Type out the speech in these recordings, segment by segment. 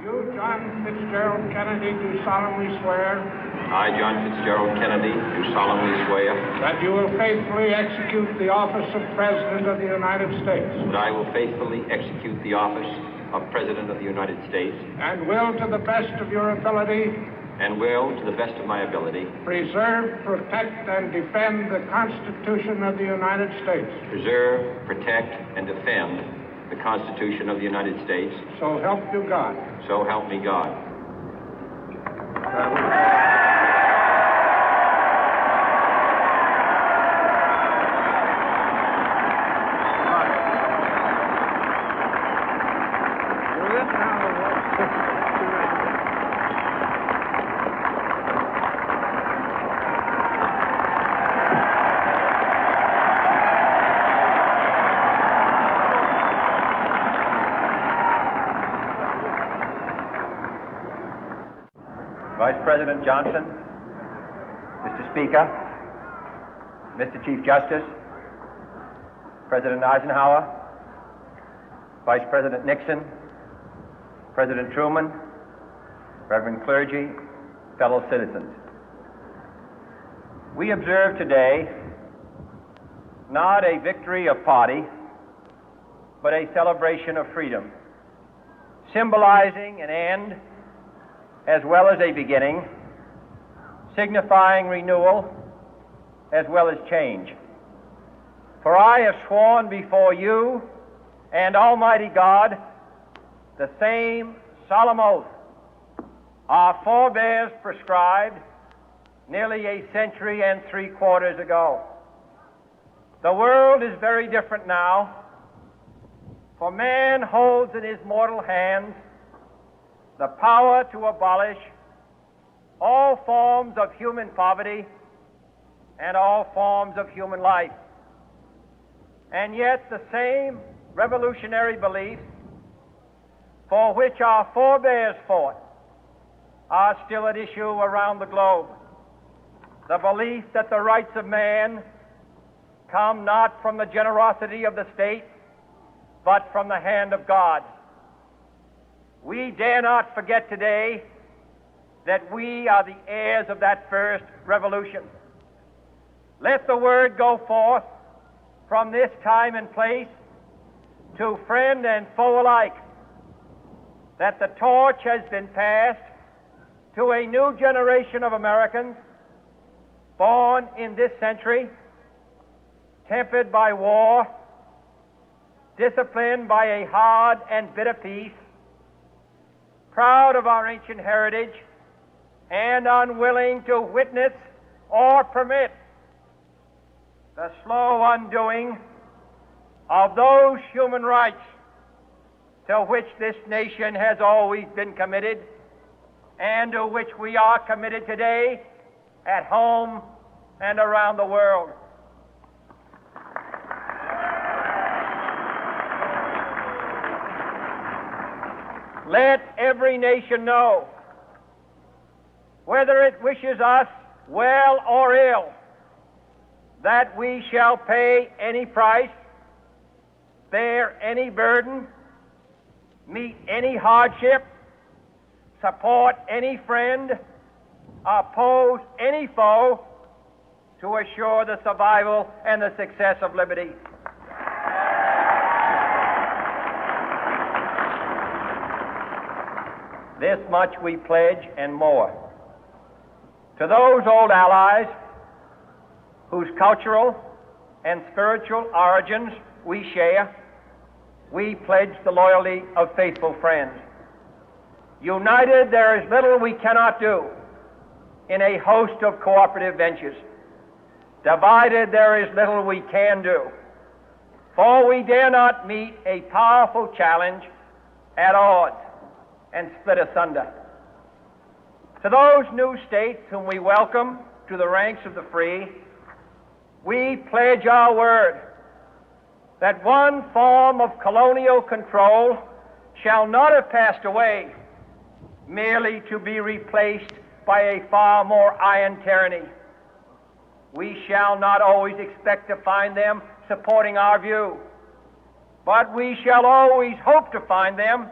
You, John Fitzgerald Kennedy, do solemnly swear. I, John Fitzgerald Kennedy, do solemnly swear. That you will faithfully execute the office of President of the United States. That I will faithfully execute the office of President of the United States. And will, to the best of your ability. And will, to the best of my ability. Preserve, protect, and defend the Constitution of the United States. Preserve, protect, and defend the Constitution of the United States. So help you God. So help me God. Vice President Johnson, Mr. Speaker, Mr. Chief Justice, President Eisenhower, Vice President Nixon, President Truman, Reverend clergy, fellow citizens. We observe today not a victory of party, but a celebration of freedom, symbolizing an end as well as a beginning, signifying renewal as well as change. For I have sworn before you and Almighty God the same solemn oath our forebears prescribed nearly a century and 3/4 ago. The world is very different now, for man holds in his mortal hands the power to abolish all forms of human poverty and all forms of human life. And yet the same revolutionary beliefs for which our forebears fought are still at issue around the globe. The belief that the rights of man come not from the generosity of the state, but from the hand of God. We dare not forget today that we are the heirs of that first revolution. Let the word go forth from this time and place to friend and foe alike that the torch has been passed to a new generation of Americans born in this century, tempered by war, disciplined by a hard and bitter peace, proud of our ancient heritage, and unwilling to witness or permit the slow undoing of those human rights to which this nation has always been committed and to which we are committed today at home and around the world. Let every nation know, whether it wishes us well or ill, that we shall pay any price, bear any burden, meet any hardship, support any friend, oppose any foe to assure the survival and the success of liberty. This much we pledge and more. To those old allies whose cultural and spiritual origins we share, we pledge the loyalty of faithful friends. United, there is little we cannot do in a host of cooperative ventures. Divided, there is little we can do, for we dare not meet a powerful challenge at odds and split asunder. To those new states whom we welcome to the ranks of the free, we pledge our word that one form of colonial control shall not have passed away, merely to be replaced by a far more iron tyranny. We shall not always expect to find them supporting our view, but we shall always hope to find them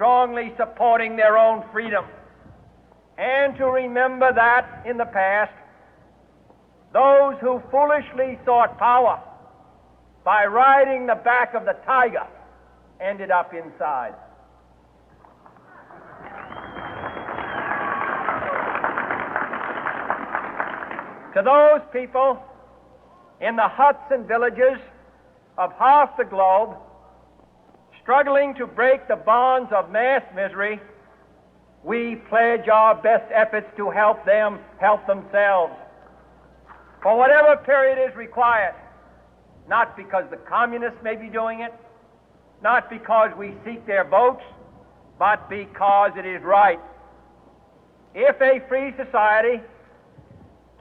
strongly supporting their own freedom, and to remember that in the past, those who foolishly sought power by riding the back of the tiger ended up inside. To those people in the huts and villages of half the globe struggling to break the bonds of mass misery, we pledge our best efforts to help them help themselves for whatever period is required, not because the communists may be doing it, not because we seek their votes, but because it is right. If a free society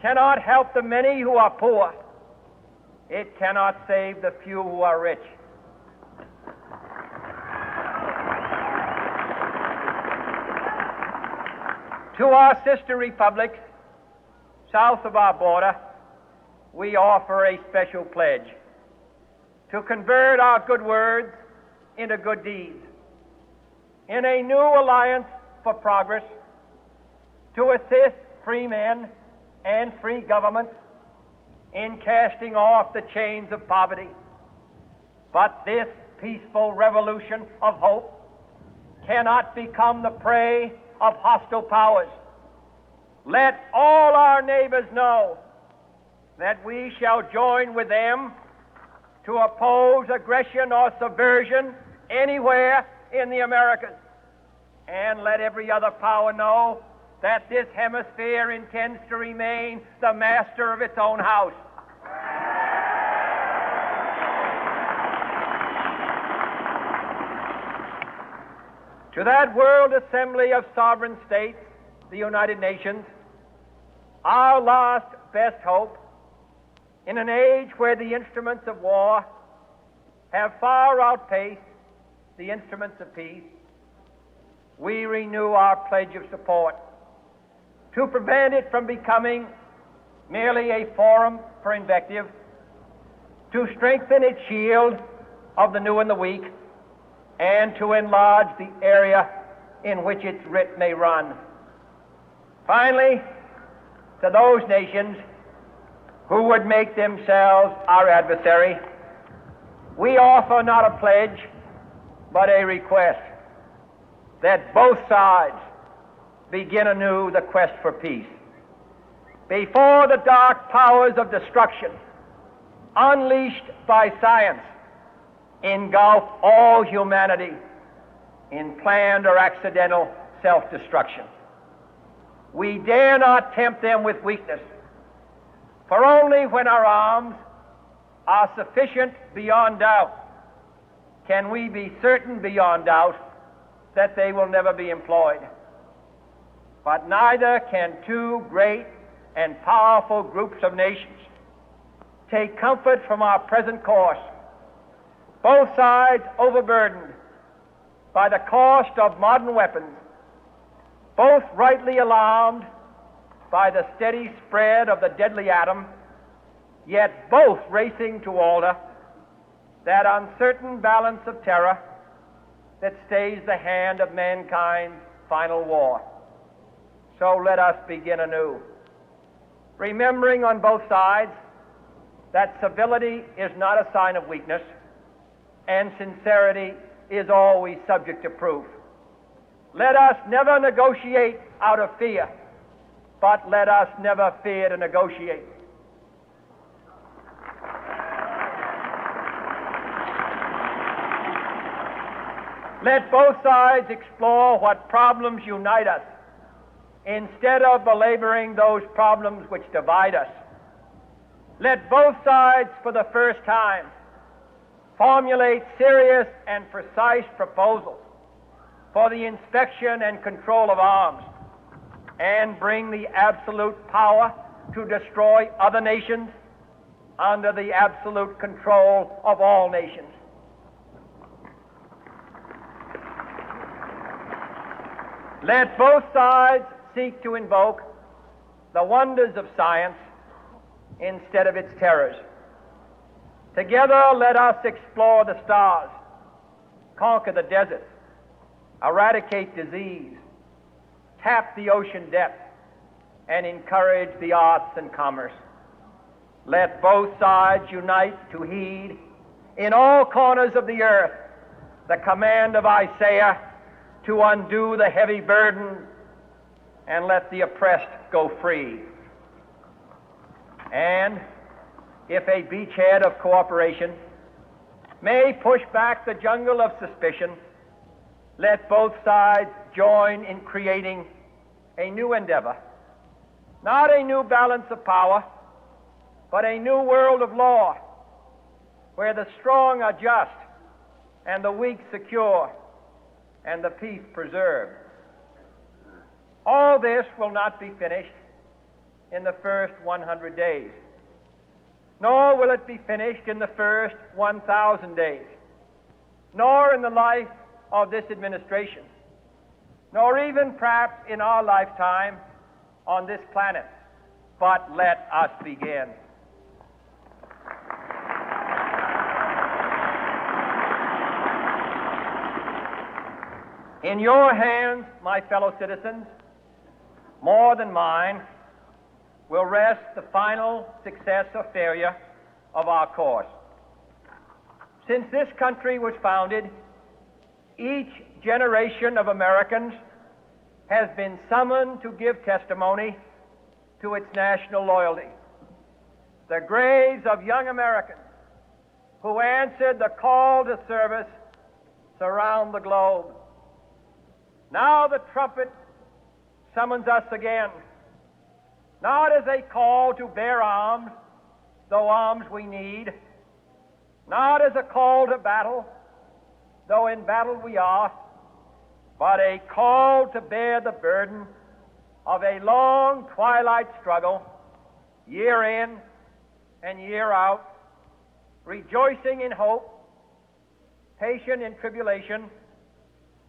cannot help the many who are poor, it cannot save the few who are rich. To our sister republics south of our border, we offer a special pledge to convert our good words into good deeds, in a new alliance for progress, to assist free men and free governments in casting off the chains of poverty. But this peaceful revolution of hope cannot become the prey of hostile powers. Let all our neighbors know that we shall join with them to oppose aggression or subversion anywhere in the Americas. And let every other power know that this hemisphere intends to remain the master of its own house. To that World Assembly of Sovereign States, the United Nations, our last best hope, in an age where the instruments of war have far outpaced the instruments of peace, we renew our pledge of support to prevent it from becoming merely a forum for invective, to strengthen its shield of the new and the weak, and to enlarge the area in which its writ may run. Finally, to those nations who would make themselves our adversary, we offer not a pledge, but a request that both sides begin anew the quest for peace. Before the dark powers of destruction, unleashed by science, engulf all humanity in planned or accidental self-destruction, we dare not tempt them with weakness, for only when our arms are sufficient beyond doubt can we be certain beyond doubt that they will never be employed. But neither can two great and powerful groups of nations take comfort from our present course, both sides overburdened by the cost of modern weapons, both rightly alarmed by the steady spread of the deadly atom, yet both racing to alter that uncertain balance of terror that stays the hand of mankind's final war. So let us begin anew, remembering on both sides that civility is not a sign of weakness, and sincerity is always subject to proof. Let us never negotiate out of fear, but let us never fear to negotiate. Let both sides explore what problems unite us, instead of belaboring those problems which divide us. Let both sides, for the first time, formulate serious and precise proposals for the inspection and control of arms, and bring the absolute power to destroy other nations under the absolute control of all nations. Let both sides seek to invoke the wonders of science instead of its terrors. Together, let us explore the stars, conquer the deserts, eradicate disease, tap the ocean depth, and encourage the arts and commerce. Let both sides unite to heed in all corners of the earth the command of Isaiah to undo the heavy burden and let the oppressed go free. And if a beachhead of cooperation may push back the jungle of suspicion, let both sides join in creating a new endeavor, not a new balance of power, but a new world of law, where the strong are just and the weak secure and the peace preserved. All this will not be finished in the first 100 days, nor will it be finished in the first 1,000 days, nor in the life of this administration, nor even perhaps in our lifetime on this planet. But let us begin. In your hands, my fellow citizens, more than mine, will rest the final success or failure of our course. Since this country was founded, each generation of Americans has been summoned to give testimony to its national loyalty. The graves of young Americans who answered the call to service surround the globe. Now the trumpet summons us again, not as a call to bear arms, though arms we need, not as a call to battle, though in battle we are, but a call to bear the burden of a long twilight struggle, year in and year out, rejoicing in hope, patient in tribulation,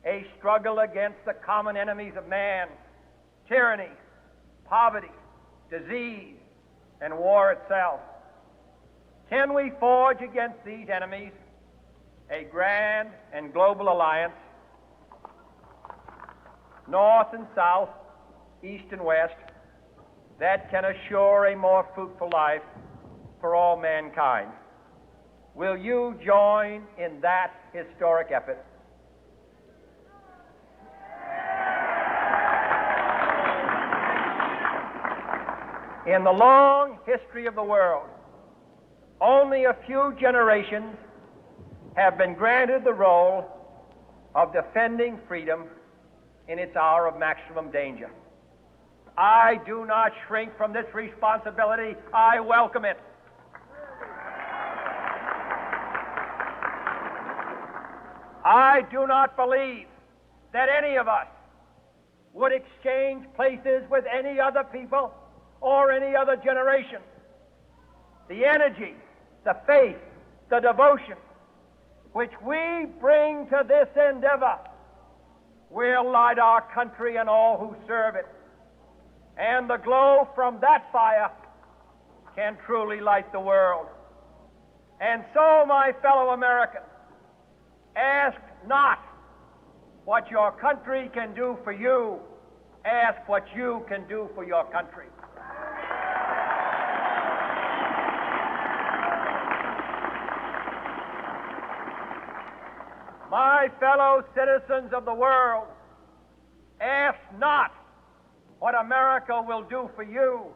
a struggle against the common enemies of man, tyranny, poverty, disease, and war itself. Can we forge against these enemies a grand and global alliance, north and south, east and west, that can assure a more fruitful life for all mankind? Will you join in that historic effort? In the long history of the world, only a few generations have been granted the role of defending freedom in its hour of maximum danger. I do not shrink from this responsibility. I welcome it. I do not believe that any of us would exchange places with any other people or any other generation. The energy, the faith, the devotion which we bring to this endeavor will light our country and all who serve it. And the glow from that fire can truly light the world. And so, my fellow Americans, ask not what your country can do for you, ask what you can do for your country. My fellow citizens of the world, ask not what America will do for you,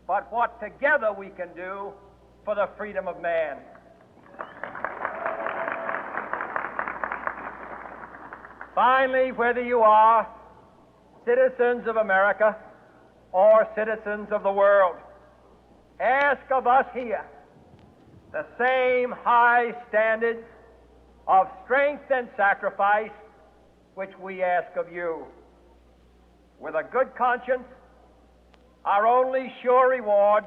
but what together we can do for the freedom of man. Finally, whether you are citizens of America or citizens of the world, ask of us here the same high standards of strength and sacrifice which we ask of you. With a good conscience, our only sure reward,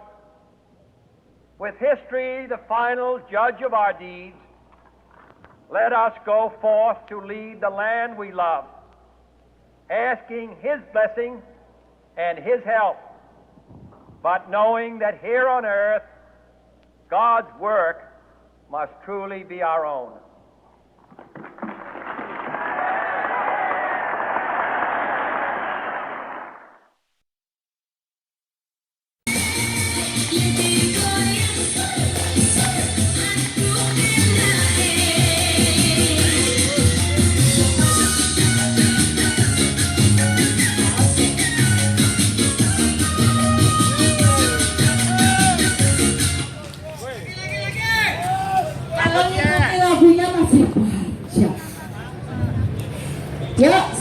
with history the final judge of our deeds, let us go forth to lead the land we love, asking His blessing and His help, but knowing that here on earth, God's work must truly be our own. Mengingat lagunya masih panjang. Ya,